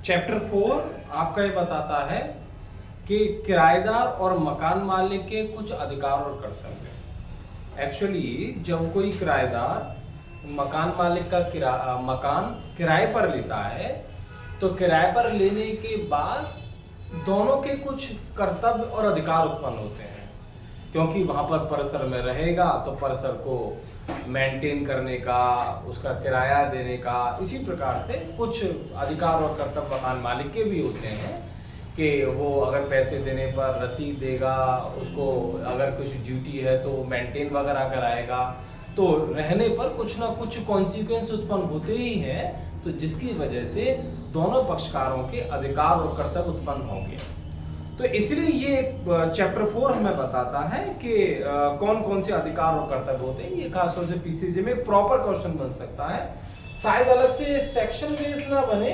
Chapter 4 आपका ये बताता है कि किराएदार और मकान मालिक के कुछ अधिकार और कर्तव्य। एक्चुअली जब कोई किराएदार मकान मालिक का मकान किराए पर लेता है तो किराए पर लेने के बाद दोनों के कुछ कर्तव्य और अधिकार उत्पन्न होते हैं, क्योंकि वहाँ पर परिसर में रहेगा तो परिसर को मेंटेन करने का, उसका किराया देने का, इसी प्रकार से कुछ अधिकार और कर्तव्य मकान मालिक के भी होते हैं कि वो अगर पैसे देने पर रसीद देगा, उसको अगर कुछ ड्यूटी है तो मेंटेन वगैरह कराएगा, तो रहने पर कुछ ना कुछ कॉन्सिक्वेंस उत्पन्न होते ही हैं, तो जिसकी वजह से दोनों पक्षकारों के अधिकार और कर्तव्य उत्पन्न होंगे। तो इसलिए ये चैप्टर 4 हमें बताता है कि कौन कौन से अधिकार और कर्तव्य होते हैं। ये खासतौर से पीसीजी में प्रॉपर क्वेश्चन बन सकता है, शायद अलग से सेक्शन बेस ना बने,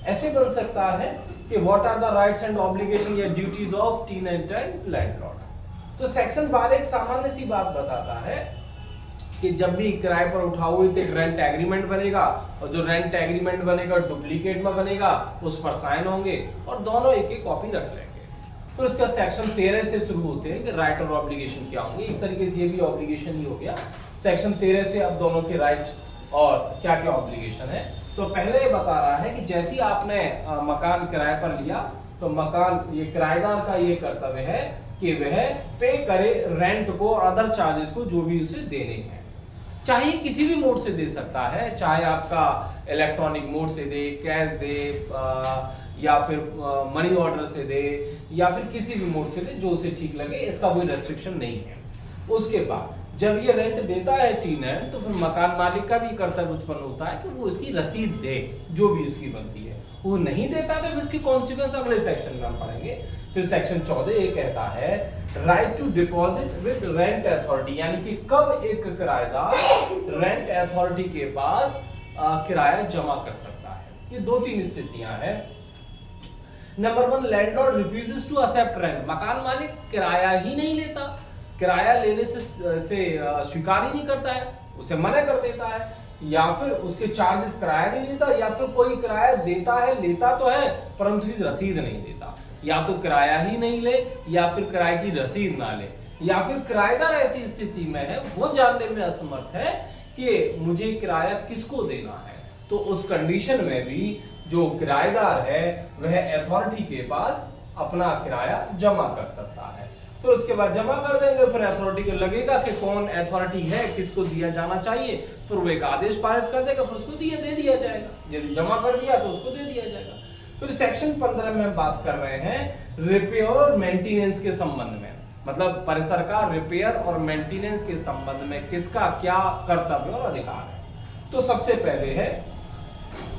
ऐसे बन सकता है कि what are the rights and obligation या duties of tenant and landlord. तो सेक्शन 12 एक सामान्य सी बात बताता है कि जब भी किराए पर उठाओगे तो एक रेंट एग्रीमेंट बनेगा, और जो रेंट एग्रीमेंट बनेगा डुप्लीकेट में बनेगा, उस पर साइन होंगे और दोनों एक एक कॉपी रख लेंगे। फिर उसका सेक्शन 13 से शुरू होते हैं कि राइट और ऑब्लिगेशन क्या होंगे। एक तरीके से ये भी ऑब्लिगेशन ही हो गया। सेक्शन 13 से अब दोनों के राइट और क्या क्या ऑब्लिगेशन है। तो पहले ये बता रहा है कि जैसे ही आपने मकान किराए पर लिया तो मकान ये किराएदार का ये कर्तव्य है कि वह पे करे रेंट को और अदर चार्जेस को जो भी उसे देने हैं। चाहे किसी भी मोड से दे सकता है, चाहे आपका इलेक्ट्रॉनिक मोड से दे, कैश दे, या फिर मनी ऑर्डर से दे, या फिर किसी भी मोड से दे, जो उसे ठीक लगे, इसका कोई रेस्ट्रिक्शन नहीं है। उसके बाद जब ये रेंट देता है टेनेंट तो फिर मकान मालिक का भी कर्तव्य उत्पन्न होता है कि वो इसकी रसीद दे जो भी उसकी बनती है। वो नहीं देता तो फिर इसकी कॉन्सिक्वेंस अगले सेक्शन में हम पढ़ेंगे। फिर सेक्शन 14 ये कहता है right to deposit with rent authority, यानी कि कब एक किराएदार रेंट अथॉरिटी के पास किराया जमा कर सकता है। ये 2-3 स्थितियां हैं। Number 1, landlord refuses to accept rent. मकान मालिक किराया ही नहीं लेता, किराया लेने से स्वीकार ही नहीं करता है, उसे मना कर देता है, या फिर उसके चार्जेस किराया नहीं देता, या फिर कोई किराया देता है, लेता तो है परंतु रसीद नहीं देता। या तो किराया ही नहीं ले, या फिर किराए की रसीद ना ले, या फिर किराएदार ऐसी स्थिति में है वो जानने में असमर्थ है कि मुझे किराया किसको देना है। तो उस कंडीशन में भी जो किराएदार है वह अथॉरिटी के पास अपना किराया जमा कर सकता है। फिर उसके बाद जमा कर देंगे, फिर अथॉरिटी को लगेगा कि कौन अथॉरिटी है, किसको दिया जाना चाहिए, फिर वो एक आदेश पारित कर देगा, फिर उसको दे दिया जाएगा। यदि जमा कर दिया तो उसको दे दिया जाएगा। फिर सेक्शन 15 में हम बात कर रहे हैं रिपेयर और मेंटेनेंस के संबंध में, मतलब परिसर का रिपेयर और मेंटेनेंस के संबंध में किसका क्या कर्तव्य और अधिकार है। तो सबसे पहले है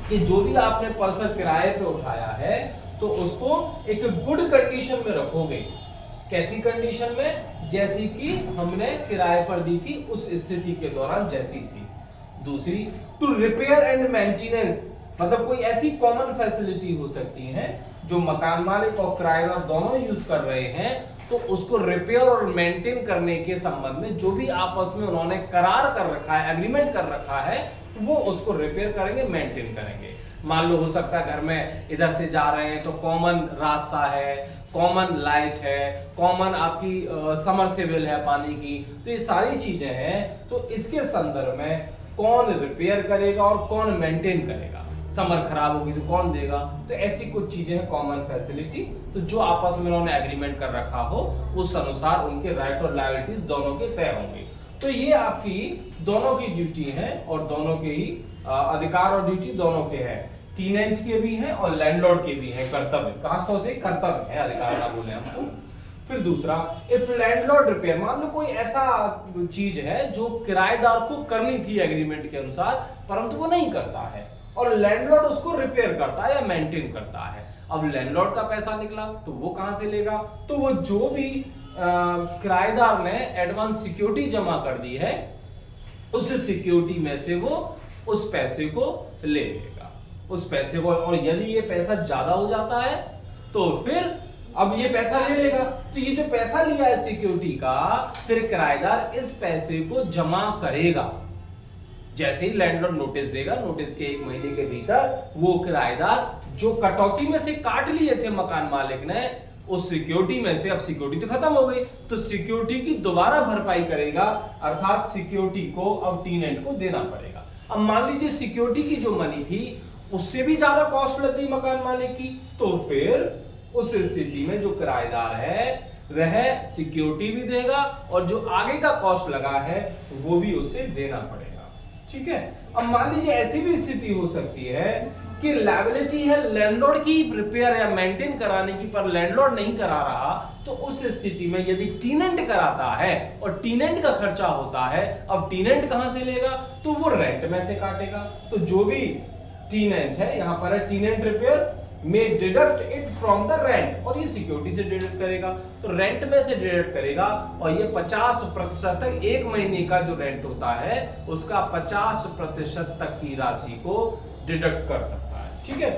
कि जो भी आपने परिसर किराए पे उठाया है तो उसको एक गुड कंडीशन में रखोगे। कैसी कंडीशन में? जैसी कि हमने किराए पर दी थी उस स्थिति के दौरान जैसी थी। दूसरी, टू रिपेयर एंड मेंटेनेंस, मतलब कोई ऐसी कॉमन फैसिलिटी हो सकती है जो मकान मालिक और किराएदार दोनों यूज कर रहे हैं, तो उसको रिपेयर और मेंटेन करने के संबंध में जो भी आपस में उन्होंने करार कर रखा है, एग्रीमेंट कर रखा है, वो उसको रिपेयर करेंगे, मेंटेन करेंगे। मान लो हो सकता है घर में इधर से जा रहे हैं तो कॉमन रास्ता है, कॉमन लाइट है, कॉमन आपकी समरसेबल है पानी की, तो ये सारी चीजें हैं। तो इसके संदर्भ में कौन रिपेयर करेगा और कौन मेंटेन करेगा, समर खराब होगी तो कौन देगा, तो ऐसी कुछ चीजें हैं कॉमन फैसिलिटी। तो जो आपस में उन्होंने एग्रीमेंट कर रखा हो उस अनुसार उनके राइट और लायबिलिटीज दोनों के तय होंगे। तो ये आपकी दोनों की ड्यूटी है और दोनों के ही अधिकार और ड्यूटी दोनों के हैं, टेनेंट के भी हैं और लैंडलॉर्ड के भी हैं कर्तव्य, खासतौर से कर्तव्य है, अधिकार ना बोले हम तो। फिर दूसरा, इफ लैंडलॉर्ड रिपेयर, मान लो कोई ऐसा चीज है जो किराएदार को करनी थी एग्रीमेंट के अनुसार परंतु वो नहीं करता है और लैंडलॉर्ड उसको रिपेयर करता है या मेंटेन करता है। अब लैंडलॉर्ड का पैसा निकला तो वो कहां से लेगा? तो वो जो भी किराएदार ने एडवांस सिक्योरिटी जमा कर दी है उस सिक्योरिटी में से वो उस पैसे को ले लेगा, उस पैसे को। और यदि ये पैसा ज्यादा हो जाता है तो फिर अब ये पैसा ले लेगा। तो ये जो पैसा लिया है सिक्योरिटी का, फिर किराएदार इस पैसे को जमा करेगा। जैसे ही लैंडलॉर्ड नोटिस देगा, नोटिस के 1 महीने के भीतर वो किराएदार जो कटौती में से काट लिए थे मकान मालिक ने, उस सिक्योरिटी में से, अब सिक्योरिटी तो खत्म हो गई, तो सिक्योरिटी की दोबारा भरपाई करेगा, अर्थात सिक्योरिटी को अब टेनेंट को देना पड़ेगा। अब मान लीजिए सिक्योरिटी की जो मनी थी उससे भी ज्यादा कॉस्ट लग गई मकान मालिक की, तो फिर उस स्थिति में जो किराएदार है वह सिक्योरिटी भी देगा और जो आगे का कॉस्ट लगा है वो भी उसे देना पड़ेगा। ठीक है। अब मान लीजिए ऐसी भी स्थिति हो सकती है कि लायबिलिटी है लैंडलॉर्ड की रिपेयर या मेंटेन कराने की, पर लैंडलॉर्ड नहीं करा रहा, तो उस स्थिति में यदि टेनेंट कराता है और टेनेंट का खर्चा होता है, अब टेनेंट कहां से लेगा, तो वो रेंट में से काटेगा। तो जो भी टेनेंट है, यहां पर है टेनेंट रिपेयर में deduct it from the rent, और ये सिक्योरिटी से डिडक्ट करेगा, तो रेंट में से डिडक्ट करेगा और ये 50% तक, 1 महीने का जो रेंट होता है उसका 50% तक की राशि को डिडक्ट कर सकता है। ठीक है।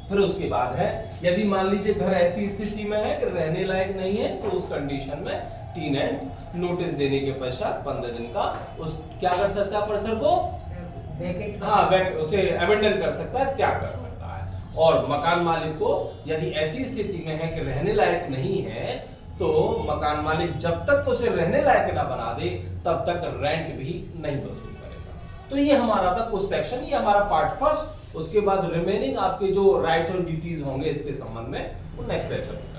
फिर उसके बाद है, यदि मान लीजिए घर ऐसी स्थिति में है कि रहने लायक नहीं है, तो उस कंडीशन में टेनेंट नोटिस देने के पश्चात 15 दिन का उस क्या कर सकता है, पर्सन को उसे अबेंडन कर सकता है, त्याग कर सकता है। और मकान मालिक को यदि ऐसी स्थिति में है कि रहने लायक नहीं है, तो मकान मालिक जब तक उसे रहने लायक ना बना दे तब तक रेंट भी नहीं वसूल करेगा। तो ये हमारा था कुछ सेक्शन, ये हमारा पार्ट फर्स्ट। उसके बाद रिमेनिंग आपके जो राइट और ड्यूटीज होंगे इसके संबंध में वो नेक्स्ट लेक्चर में